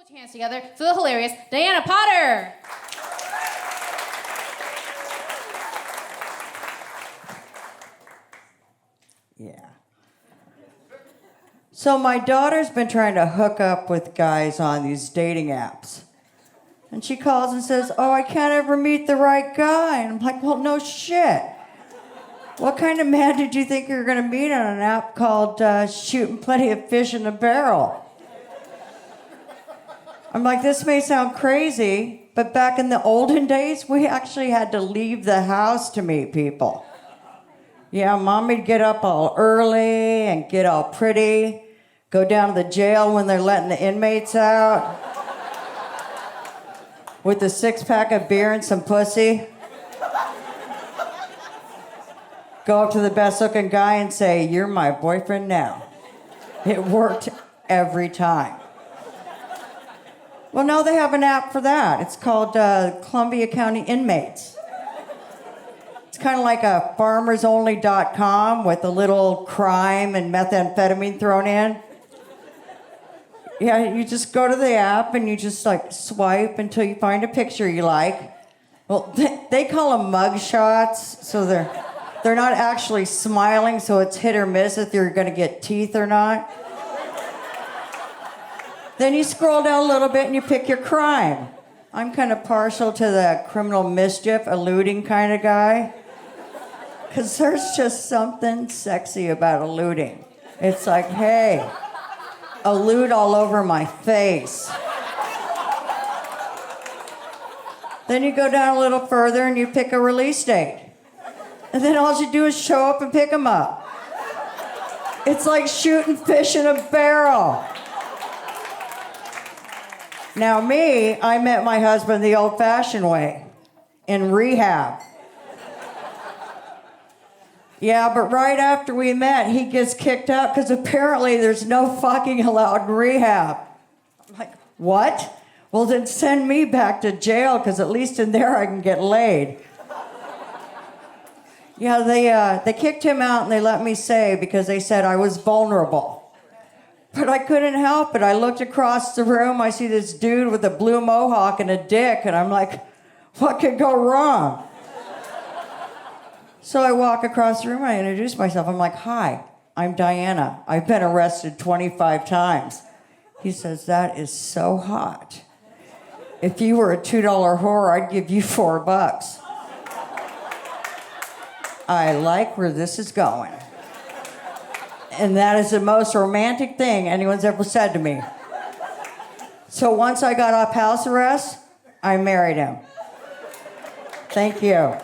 put your hands together for the hilarious Dianna Potter. Yeah. So my daughter's been trying to hook up with guys on these dating apps. And she calls and says, "Oh, I can't ever meet the right guy." And I'm like, well, no shit. What kind of man did you think you were going to meet on an app called Shooting Plenty of Fish in a Barrel? I'm like, this may sound crazy, but back in the olden days, we actually had to leave the house to meet people. Yeah, Mommy'd get up all early and get all pretty, go down to the jail when they're letting the inmates out with a 6-pack of beer and some pussy. Go up to the best-looking guy and say, "You're my boyfriend now." It worked every time. Well, now they have an app for that. It's called Columbia County Inmates. It's kind of like a farmersonly.com with a little crime and methamphetamine thrown in. Yeah, you just go to the app and you just like swipe until you find a picture you like. Well, they call them mug shots, so they're not actually smiling, so it's hit or miss if you're going to get teeth or not. Then you scroll down a little bit and you pick your crime. I'm kind of partial to the criminal mischief, eluding kind of guy. Because there's just something sexy about eluding. It's like, hey, elude all over my face. Then you go down a little further and you pick a release date. And then all you do is show up and pick them up. It's like shooting fish in a barrel. Now me, I met my husband the old-fashioned way, in rehab. Yeah, but right after we met, he gets kicked out because apparently there's no fucking allowed in rehab. I'm like, what? Well, then send me back to jail because at least in there I can get laid. Yeah, they kicked him out and they let me stay because they said I was vulnerable. But I couldn't help it. I looked across the room, I see this dude with a blue mohawk and a dick, and I'm like, what could go wrong? So I walk across the room, I introduce myself. I'm like, "Hi, I'm Dianna. I've been arrested 25 times. He says, "That is so hot. If you were a $2 whore, I'd give you $4. I like where this is going." And that is the most romantic thing anyone's ever said to me. So once I got off house arrest, I married him. Thank you.